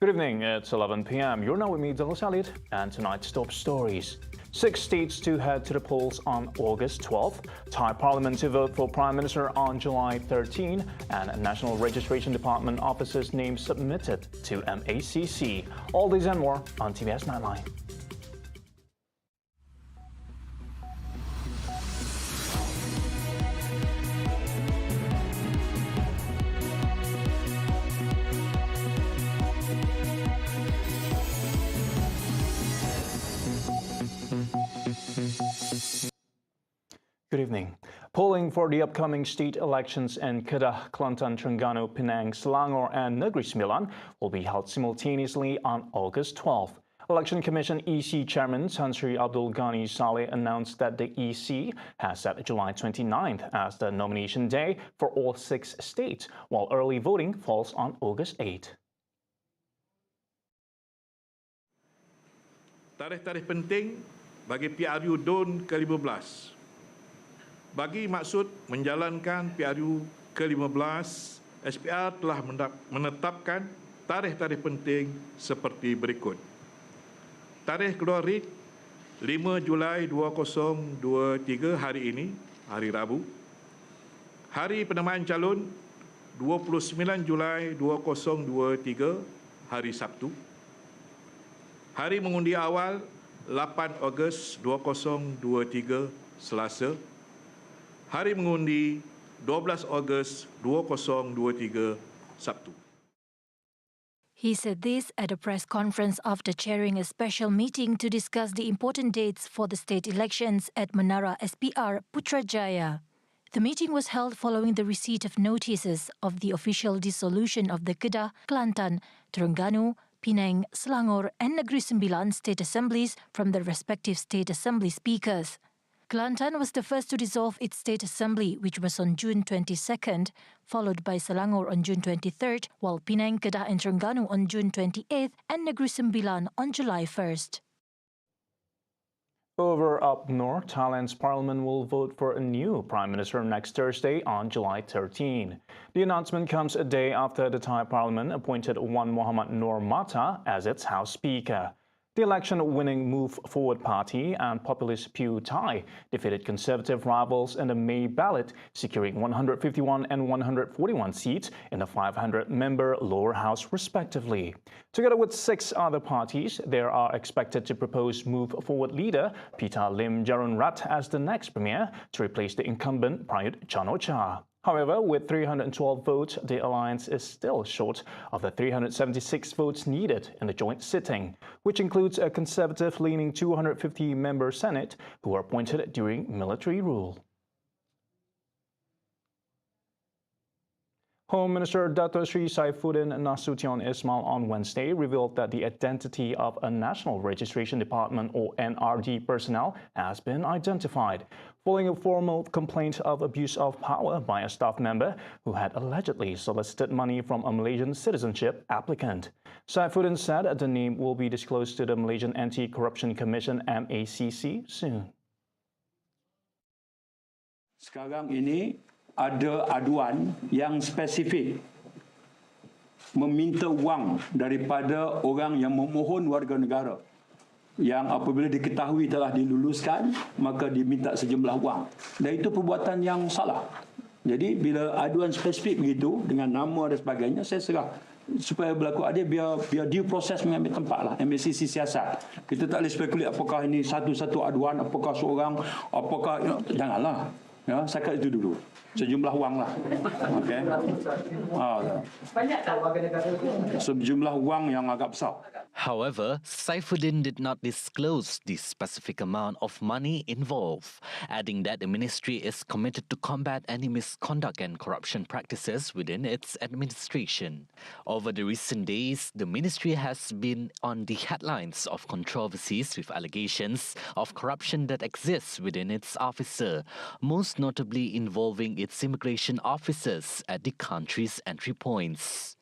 Good evening, it's 11 p.m. You're now with me, Douglas Elliott, and tonight's top stories. 6 states to head to the polls on August 12th, Thai Parliament to vote for Prime Minister on July 13, and National Registration Department officers' names submitted to MACC. All these and more on TVS Nightline. Good evening. Polling for the upcoming state elections in Kedah, Kelantan, Terengganu, Penang, Selangor and Negeri Sembilan will be held simultaneously on August 12th. Election Commission EC Chairman Tan Sri Abdul Ghani Saleh announced that the EC has set July 29th as the nomination day for all 6 states, while early voting falls on August 8th. Tarikh-tarikh penting bagi PRU DUN ke-15. Bagi maksud menjalankan PRU ke-15, SPR telah menetapkan tarikh-tarikh penting seperti berikut. Tarikh keluar writ 5 Julai 2023 hari ini, hari Rabu. Hari penamaan calon 29 Julai 2023 hari Sabtu. Hari mengundi awal 8 Ogos 2023 Selasa. Hari mengundi 12 Ogos 2023 Sabtu. He said this at a press conference after chairing a special meeting to discuss the important dates for the state elections at Menara SPR Putrajaya. The meeting was held following the receipt of notices of the official dissolution of the Kedah, Kelantan, Terengganu, Penang, Selangor and Negeri Sembilan state assemblies from the respective state assembly speakers. Kelantan was the first to dissolve its state assembly, which was on June 22nd, followed by Selangor on June 23rd, while Penang, Kedah and Terengganu on June 28th and Negeri Sembilan on July 1st. Over up north, Thailand's parliament will vote for a new prime minister next Thursday on July 13. The announcement comes a day after the Thai parliament appointed Wan Muhammad Noor Matha as its House Speaker. The election-winning Move Forward Party and populist Pheu Thai defeated conservative rivals in the May ballot, securing 151 and 141 seats in the 500-member lower house respectively. Together with 6 other parties, they are expected to propose Move Forward leader Pita Lim Jarunrat as the next premier to replace the incumbent Prayut Chan-o-cha. However, with 312 votes, the alliance is still short of the 376 votes needed in the joint sitting, which includes a conservative-leaning 250-member Senate who were appointed during military rule. Home Minister Dato Sri Saifuddin Nasution Ismail on Wednesday revealed that the identity of a National Registration Department or NRD personnel has been identified, following a formal complaint of abuse of power by a staff member who had allegedly solicited money from a Malaysian citizenship applicant. Saifuddin said the name will be disclosed to the Malaysian Anti-Corruption Commission MACC soon. Sekarang ini ada aduan yang spesifik meminta wang daripada orang yang memohon warga negara yang apabila diketahui telah diluluskan maka diminta sejumlah wang, dan itu perbuatan yang salah. Jadi bila aduan spesifik begitu dengan nama dan sebagainya, saya serah supaya berlaku adil, biar due process mengambil tempat lah. MACC siasat. Kita tak boleh spekulate apakah ini satu-satu aduan, apakah seorang, apakah janganlah. Ya, saya itu dulu. Sejumlah wang lah. Okey. Banyak tak warga negara itu? Sejumlah wang yang agak besar. However, Saifuddin did not disclose the specific amount of money involved, adding that the ministry is committed to combat any misconduct and corruption practices within its administration. Over the recent days, the ministry has been on the headlines of controversies with allegations of corruption that exists within its officer, most notably involving its immigration officers at the country's entry points.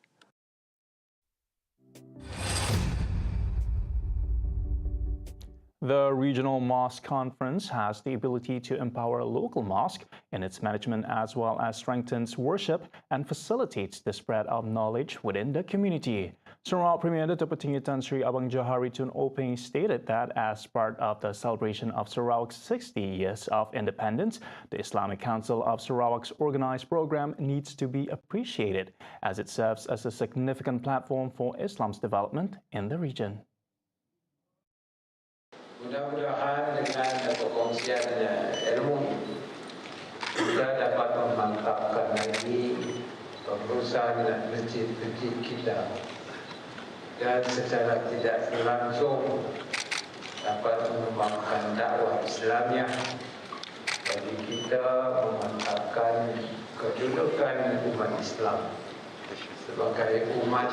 The Regional Mosque Conference has the ability to empower local mosque in its management as well as strengthens worship and facilitates the spread of knowledge within the community. Sarawak Premier Datuk Petinggi Tan Sri Abang Johari Tun Openg stated that as part of the celebration of Sarawak's 60 years of independence, the Islamic Council of Sarawak's organised program needs to be appreciated as it serves as a significant platform for Islam's development in the region. Mudah-mudahan dengan perkongsian ilmu kita dapat memantapkan lagi pengurusan masjid-masjid kita dan secara tidak langsung dapat mengembangkan dakwah Islamiah bagi kita memantapkan kedudukan umat Islam sebagai umat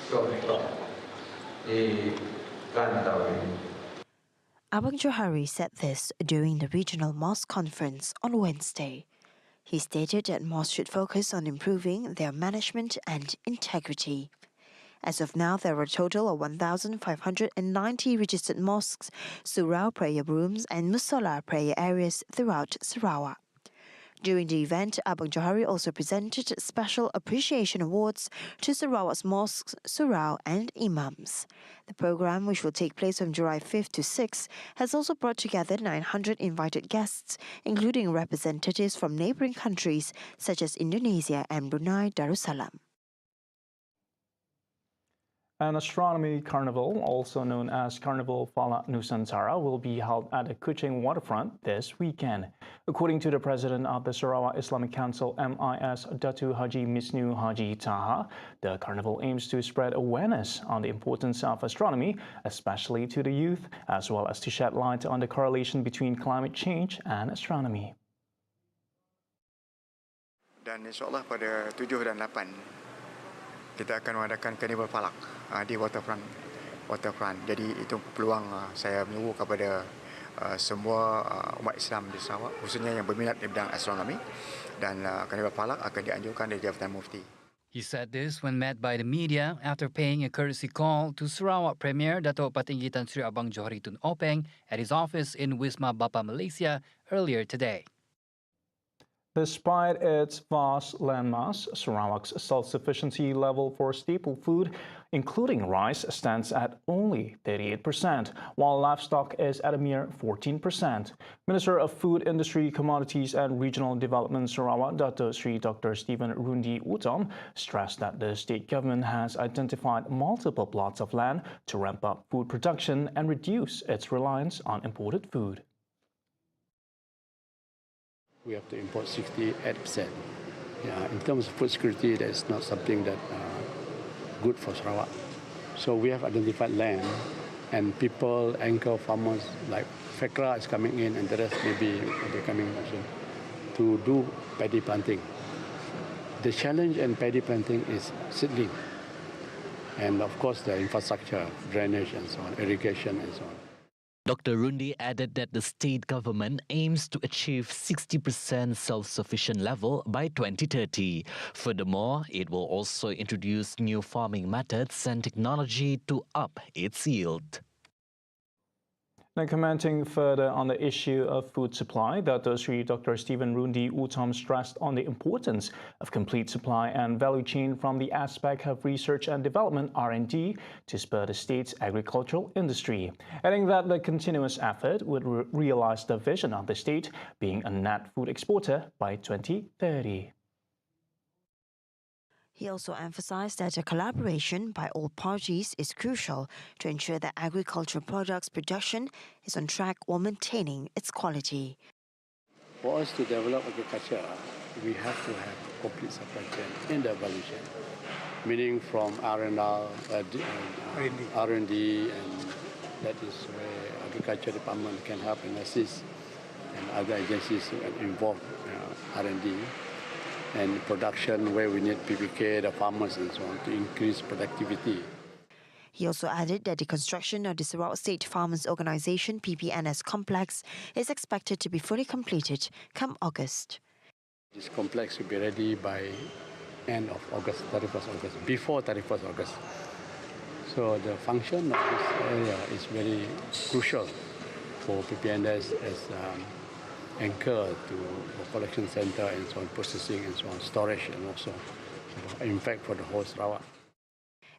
contoh di rantau ini. Abang Johari said this during the regional mosque conference on Wednesday. He stated that mosques should focus on improving their management and integrity. As of now, there are a total of 1,590 registered mosques, surau prayer rooms and musalla prayer areas throughout Sarawak. During the event, Abang Johari also presented special appreciation awards to Sarawak's mosques, surau and imams. The program, which will take place from July 5th to 6th, has also brought together 900 invited guests, including representatives from neighbouring countries such as Indonesia and Brunei Darussalam. An astronomy carnival, also known as Carnival Falak Nusantara, will be held at the Kuching waterfront this weekend. According to the president of the Sarawak Islamic Council, MIS, Datu Haji Misnu Haji Taha, the carnival aims to spread awareness on the importance of astronomy, especially to the youth, as well as to shed light on the correlation between climate change and astronomy. Dan insyaAllah pada 7 dan 8 kita akan mengadakan Carnival Falak di waterfront. Jadi itu peluang saya menyeru kepada semua umat Islam di Sarawak, khususnya yang berminat di bidang astronomi, dan Carnival Falak akan dianjurkan dari Jabatan Mufti. He said this when met by the media after paying a courtesy call to Sarawak Premier Datuk Petinggi Tan Sri Abang Johari Tun Openg at his office in Wisma Bapa, Malaysia earlier today. Despite its vast landmass, Sarawak's self-sufficiency level for staple food, including rice, stands at only 38%, while livestock is at a mere 14%. Minister of Food, Industry, Commodities and Regional Development Sarawak, Dato Sri Dr. Stephen Rundi Utom, stressed that the state government has identified multiple plots of land to ramp up food production and reduce its reliance on imported food. We have to import 68%. In terms of food security, that is not something that good for Sarawak. So we have identified land, and people, anchor farmers like Fekra is coming in, and the rest maybe will be coming soon, to do paddy planting. The challenge in paddy planting is seedling, and of course the infrastructure, drainage and so on, irrigation and so on. Dr. Rundi added that the state government aims to achieve 60% self-sufficient level by 2030. Furthermore, it will also introduce new farming methods and technology to up its yield. Now, commenting further on the issue of food supply, Dato Sri Dr. Stephen Rundi Utom stressed on the importance of complete supply and value chain from the aspect of research and development (R&D) to spur the state's agricultural industry, adding that the continuous effort would realize the vision of the state being a net food exporter by 2030. He also emphasized that a collaboration by all parties is crucial to ensure that agricultural products production is on track while maintaining its quality. For us to develop agriculture, we have to have complete supply chain in the value chain, meaning from R&D, and that is where agriculture department can help and assist, and other agencies involved R&D. And production where we need PPK, the farmers and so on, to increase productivity. He also added that the construction of the Sarawak State Farmers Organisation PPNS complex is expected to be fully completed come August. This complex will be ready by end of August, 31st August, before 31st August. So the function of this area is very crucial for PPNS as anchor to collection center and so on, processing and so on, storage and also impact for the whole Sarawak.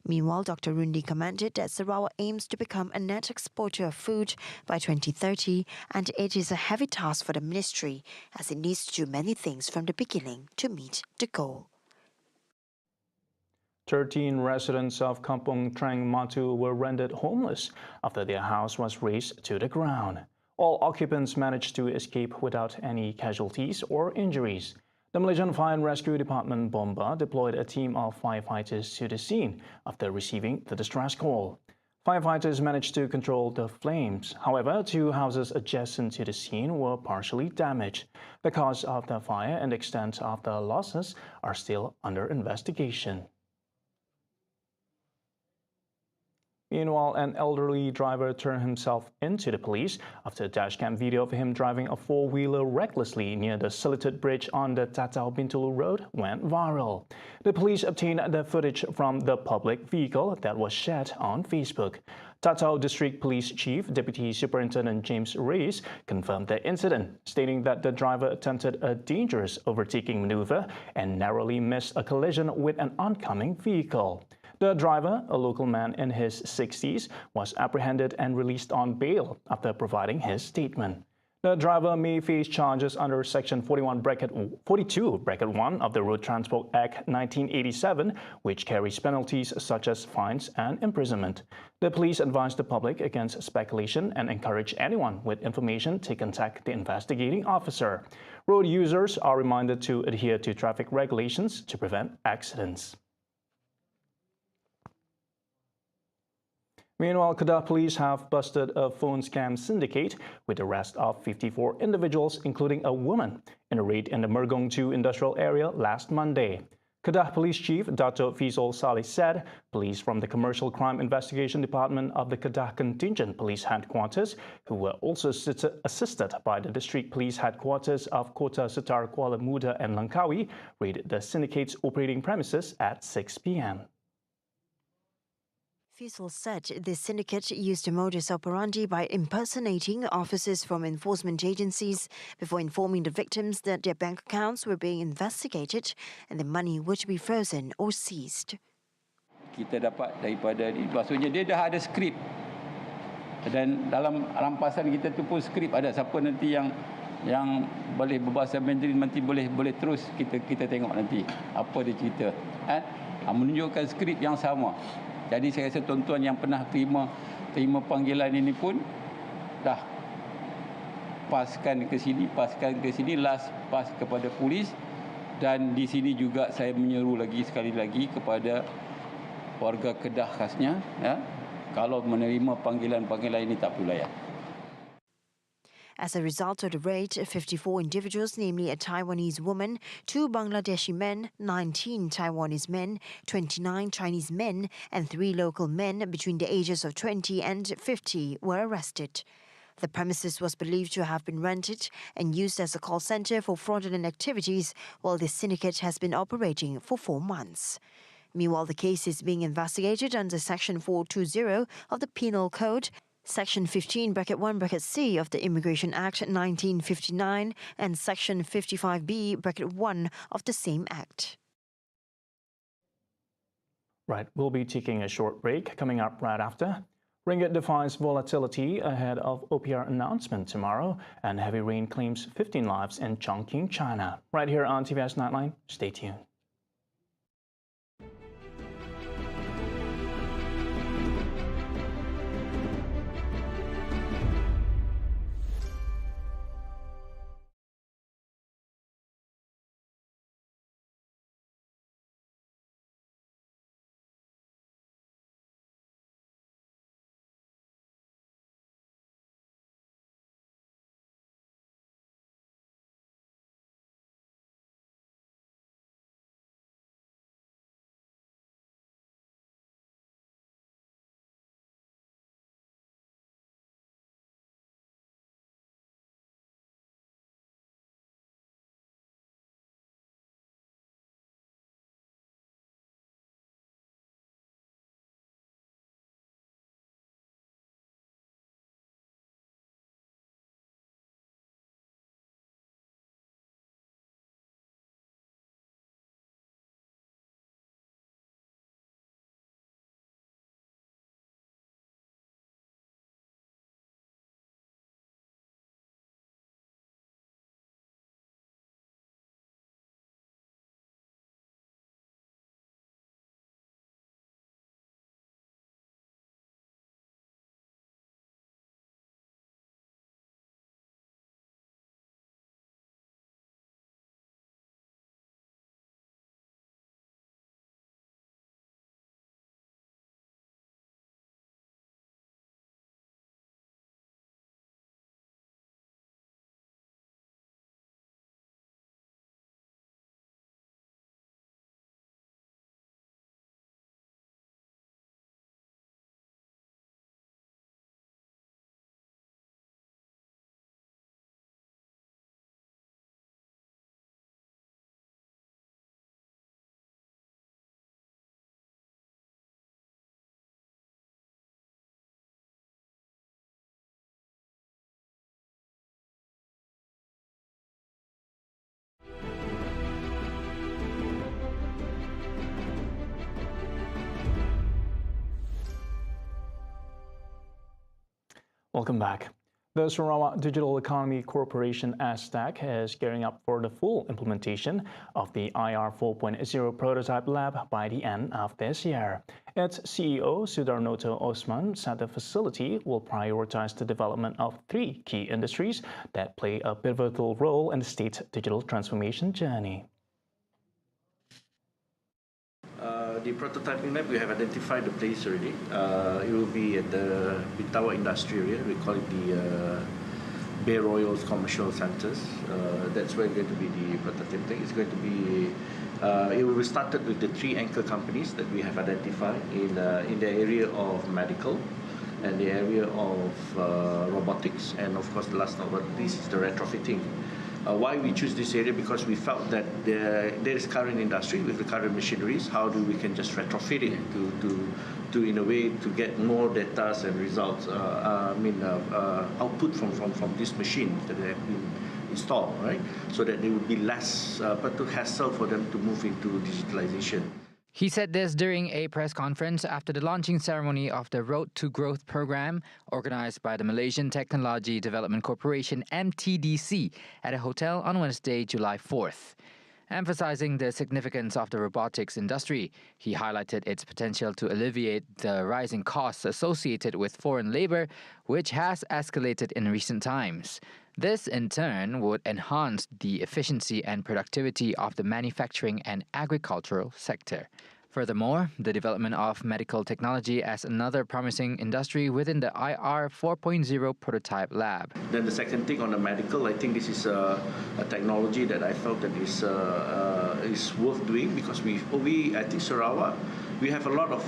Meanwhile, Dr. Rundi commented that Sarawak aims to become a net exporter of food by 2030, and it is a heavy task for the ministry as it needs to do many things from the beginning to meet the goal. 13 residents of Kampung Trang Matu were rendered homeless after their house was razed to the ground. All occupants managed to escape without any casualties or injuries. The Malaysian Fire and Rescue Department Bomba deployed a team of firefighters to the scene after receiving the distress call. Firefighters managed to control the flames. However, 2 houses adjacent to the scene were partially damaged. The cause of the fire and the extent of the losses are still under investigation. Meanwhile, an elderly driver turned himself into the police after a dashcam video of him driving a 4-wheeler recklessly near the Silited Bridge on the Tatau Bintulu Road went viral. The police obtained the footage from the public vehicle that was shared on Facebook. Tatau District Police Chief Deputy Superintendent James Reyes confirmed the incident, stating that the driver attempted a dangerous overtaking maneuver and narrowly missed a collision with an oncoming vehicle. The driver, a local man in his 60s, was apprehended and released on bail after providing his statement. The driver may face charges under Section 42(1) of the Road Transport Act 1987, which carries penalties such as fines and imprisonment. The police advised the public against speculation and encourage anyone with information to contact the investigating officer. Road users are reminded to adhere to traffic regulations to prevent accidents. Meanwhile, Kedah police have busted a phone scam syndicate with the arrest of 54 individuals, including a woman, in a raid in the Mergong 2 industrial area last Monday. Kedah Police Chief Dato' Fizul Saleh said police from the Commercial Crime Investigation Department of the Kedah Contingent Police Headquarters, who were also assisted by the District Police Headquarters of Kota Setar Kuala Muda and Langkawi, raided the syndicate's operating premises at 6 p.m. Fizul said the syndicate used a modus operandi by impersonating officers from enforcement agencies before informing the victims that their bank accounts were being investigated and the money were to be frozen or seized. Kita dapat daripada maksudnya dia dah ada skrip, dan dalam rampasan kita tu pun skrip ada siapa nanti yang boleh berbahasa Mandarin nanti boleh terus kita tengok nanti apa dia cerita, menunjukkan skrip yang sama. Jadi saya rasa tuan-tuan yang pernah terima panggilan ini pun dah paskan ke sini, last pas kepada polis, dan di sini juga saya menyeru sekali lagi kepada warga Kedah khasnya, kalau menerima panggilan-panggilan ini tak perlu layan. As a result of the raid, 54 individuals, namely a Taiwanese woman, 2 Bangladeshi men, 19 Taiwanese men, 29 Chinese men, and 3 local men between the ages of 20 and 50 were arrested. The premises was believed to have been rented and used as a call center for fraudulent activities, while the syndicate has been operating for 4 months. Meanwhile, the case is being investigated under Section 420 of the Penal Code, Section 15(1)(c) of the Immigration Act 1959 and Section 55(b)(1) of the same Act. Right, we'll be taking a short break. Coming up right after, Ringgit defies volatility ahead of OPR announcement tomorrow, and heavy rain claims 15 lives in Chongqing, China. Right here on TVS Nightline, stay tuned. Welcome back. The Sarawak Digital Economy Corporation (ASDAC) is gearing up for the full implementation of the IR 4.0 prototype lab by the end of this year. Its CEO, Sudarnoto Osman, said the facility will prioritize the development of 3 key industries that play a pivotal role in the state's digital transformation journey. The prototyping lab, we have identified the place already. It will be at the Bitawa industry area. We call it the Bay Royals Commercial Centres. That's where it's going to be the prototype thing. It's going to be, it will be started with the 3 anchor companies that we have identified in the area of medical and the area of robotics, and of course the last but not least is the retrofitting. Why we choose this area? Because we felt that there is current industry with the current machineries. How do we can just retrofit it to in a way to get more data and results? Output from this machine that have been installed, right? So that there would be less but to hassle for them to move into digitalization. He said this during a press conference after the launching ceremony of the Road to Growth program organized by the Malaysian Technology Development Corporation (MTDC) at a hotel on Wednesday, July 4th. Emphasizing the significance of the robotics industry, he highlighted its potential to alleviate the rising costs associated with foreign labor, which has escalated in recent times. This, in turn, would enhance the efficiency and productivity of the manufacturing and agricultural sector. Furthermore, the development of medical technology as another promising industry within the IR 4.0 prototype lab. Then the second thing on the medical, I think this is a technology that I felt that is worth doing, because I think Sarawak, we have a lot of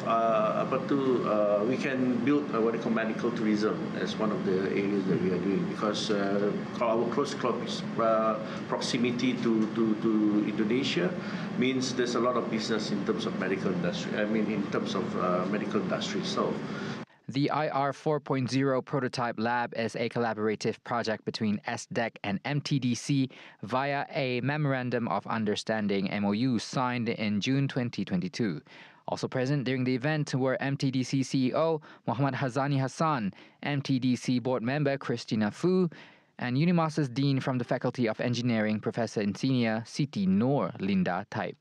we can build what we call medical tourism as one of the areas that we are doing, because our close proximity to Indonesia means there's a lot of business in terms of medical industry. In terms of medical industry itself. The IR 4.0 prototype lab is a collaborative project between ASDAC and MTDC via a Memorandum of Understanding (MOU) signed in June 2022. Also present during the event were MTDC CEO Muhammad Hazani Hassan, MTDC board member Christina Fu, and Unimasters Dean from the Faculty of Engineering, Professor Insigne Siti Noor Linda Taib.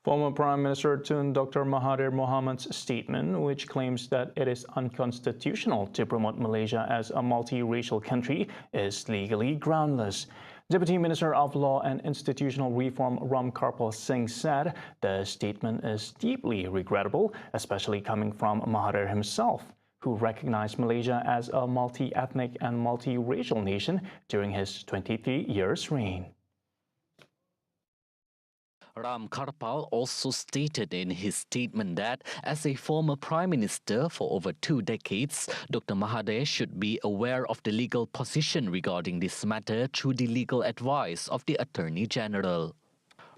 Former Prime Minister Tun Dr. Mahathir Mohamed's statement, which claims that it is unconstitutional to promote Malaysia as a multiracial country, is legally groundless. Deputy Minister of Law and Institutional Reform Ram Karpal Singh said the statement is deeply regrettable, especially coming from Mahathir himself, who recognized Malaysia as a multi-ethnic and multiracial nation during his 23 years reign. Ram Karpal also stated in his statement that as a former Prime Minister for over 2 decades, Dr. Mahathir should be aware of the legal position regarding this matter through the legal advice of the Attorney General.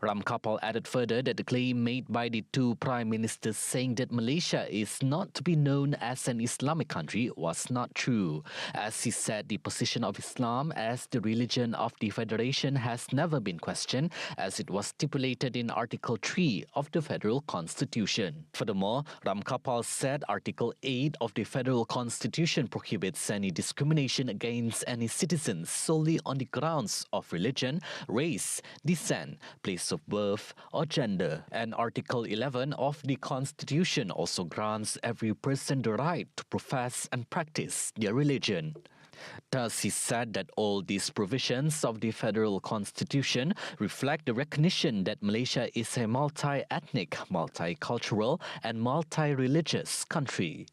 Ram Karpal added further that the claim made by the 2 Prime Ministers saying that Malaysia is not to be known as an Islamic country was not true. As he said, the position of Islam as the religion of the Federation has never been questioned, as it was stipulated in Article 3 of the Federal Constitution. Furthermore, Ram Karpal said Article 8 of the Federal Constitution prohibits any discrimination against any citizens solely on the grounds of religion, race, descent, place of birth or gender. And Article 11 of the Constitution also grants every person the right to profess and practice their religion. Thus, he said that all these provisions of the Federal Constitution reflect the recognition that Malaysia is a multi-ethnic, multicultural and multi-religious country.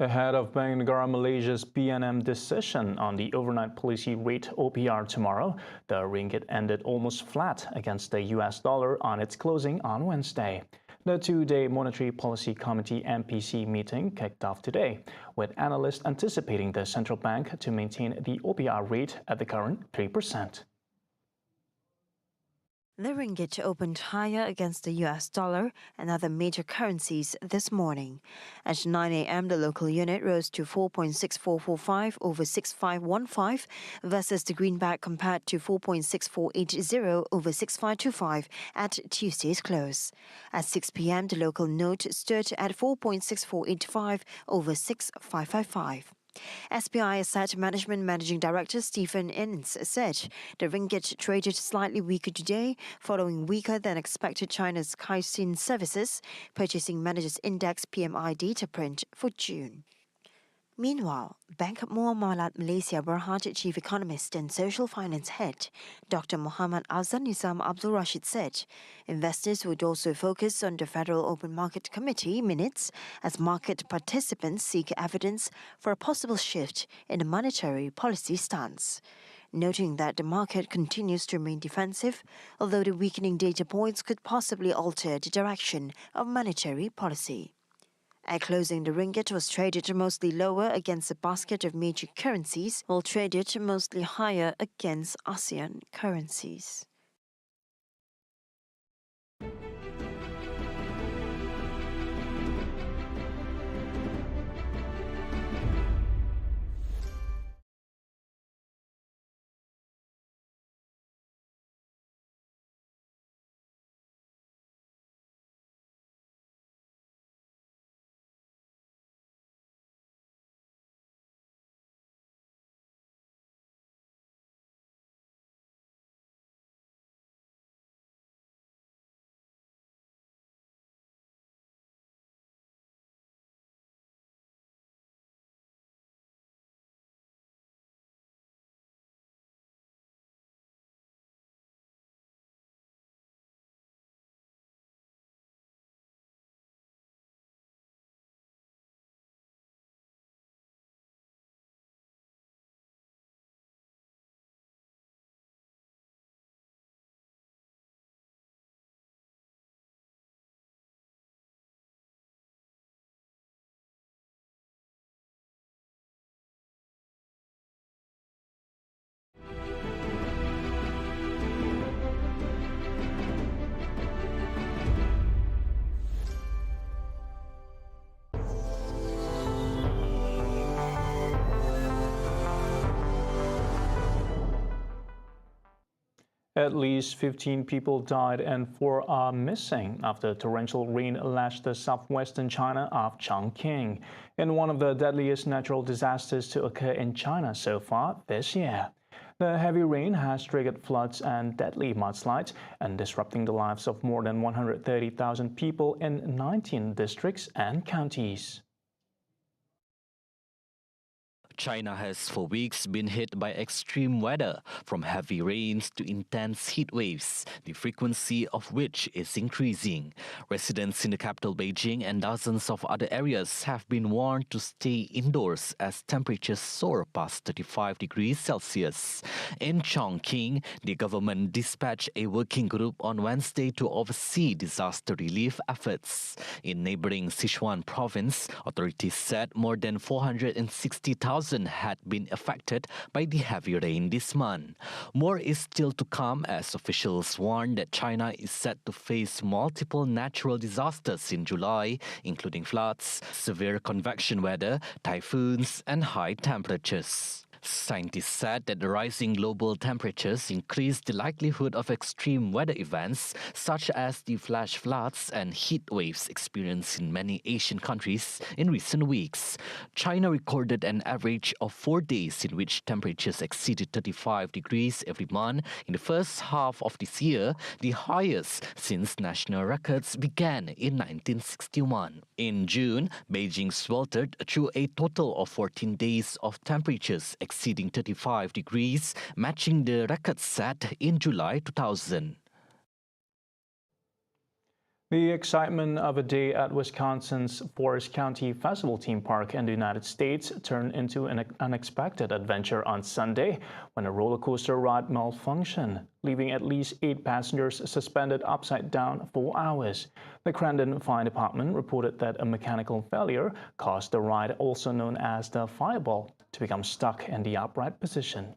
Ahead of Bank Negara Malaysia's PNM decision on the overnight policy rate OPR tomorrow, the ringgit ended almost flat against the US dollar on its closing on Wednesday. The 2-day Monetary Policy Committee MPC meeting kicked off today, with analysts anticipating the central bank to maintain the OPR rate at the current 3%. The ringgit opened higher against the US dollar and other major currencies this morning. At 9 a.m., the local unit rose to 4.6445 over 6515 versus the greenback compared to 4.6480 over 6525 at Tuesday's close. At 6 p.m., the local note stood at 4.6485 over 6555. SBI Asset Management Managing Director Stephen Innes said the ringgit traded slightly weaker today, following weaker than expected China's Caixin Services Purchasing Managers Index PMI data print for June. Meanwhile, Bank Muamalat Malaysia Berhad Chief Economist and Social Finance Head, Dr. Muhammad Azan Nizam Abdul Rashid said investors would also focus on the Federal Open Market Committee minutes as market participants seek evidence for a possible shift in the monetary policy stance. Noting that the market continues to remain defensive, although the weakening data points could possibly alter the direction of monetary policy. At closing, the ringgit was traded mostly lower against a basket of major currencies, while traded mostly higher against ASEAN currencies. At least 15 people died and 4 are missing after torrential rain lashed the southwestern China of Chongqing in one of the deadliest natural disasters to occur in China so far this year. The heavy rain has triggered floods and deadly mudslides and disrupting the lives of more than 130,000 people in 19 districts and counties. China has for weeks been hit by extreme weather, from heavy rains to intense heat waves, the frequency of which is increasing. Residents in the capital Beijing and dozens of other areas have been warned to stay indoors as temperatures soar past 35 degrees Celsius. In Chongqing, the government dispatched a working group on Wednesday to oversee disaster relief efforts. In neighboring Sichuan province, authorities said more than 460,000 had been affected by the heavy rain this month. More is still to come as officials warn that China is set to face multiple natural disasters in July, including floods, severe convection weather, typhoons, and high temperatures. Scientists said that the rising global temperatures increase the likelihood of extreme weather events such as the flash floods and heat waves experienced in many Asian countries in recent weeks. China recorded an average of 4 days in which temperatures exceeded 35 degrees every month in the first half of this year, the highest since national records began in 1961. In June, Beijing sweltered through a total of 14 days of temperatures exceeding 35 degrees, matching the record set in July 2000. The excitement of a day at Wisconsin's Forest County Festival Theme Park in the United States turned into an unexpected adventure on Sunday when a roller coaster ride malfunctioned, leaving at least 8 passengers suspended upside down for hours. The Crandon Fire Department reported that a mechanical failure caused the ride, also known as the Fireball, to become stuck in the upright position.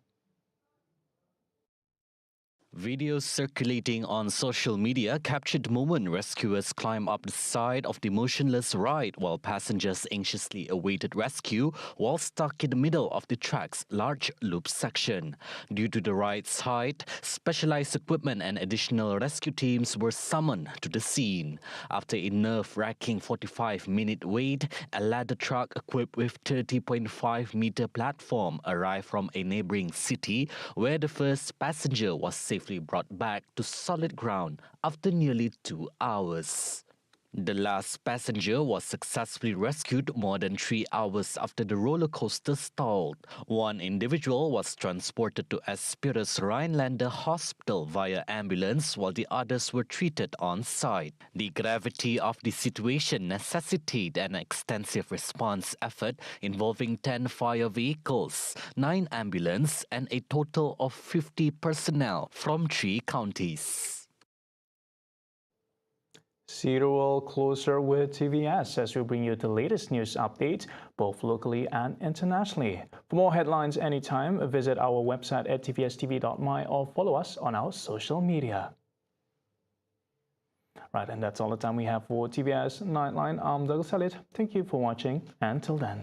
Videos circulating on social media captured the moment rescuers climb up the side of the motionless ride while passengers anxiously awaited rescue while stuck in the middle of the track's large loop section. Due to the ride's height, specialized equipment and additional rescue teams were summoned to the scene. After a nerve-wracking 45-minute wait, a ladder truck equipped with 30.5-meter platform arrived from a neighboring city where the first passenger was safely brought back to solid ground after nearly 2 hours. The last passenger was successfully rescued more than 3 hours after the roller coaster stalled. One individual was transported to Espirus Rhinelander Hospital via ambulance while the others were treated on site. The gravity of the situation necessitated an extensive response effort involving 10 fire vehicles, 9 ambulances and a total of 50 personnel from 3 counties. See you all closer with TVS as we bring you the latest news updates, both locally and internationally. For more headlines anytime, visit our website at tvstv.my or follow us on our social media. Right, and that's all the time we have for TVS Nightline. I'm Douglas Elliott. Thank you for watching. Until then.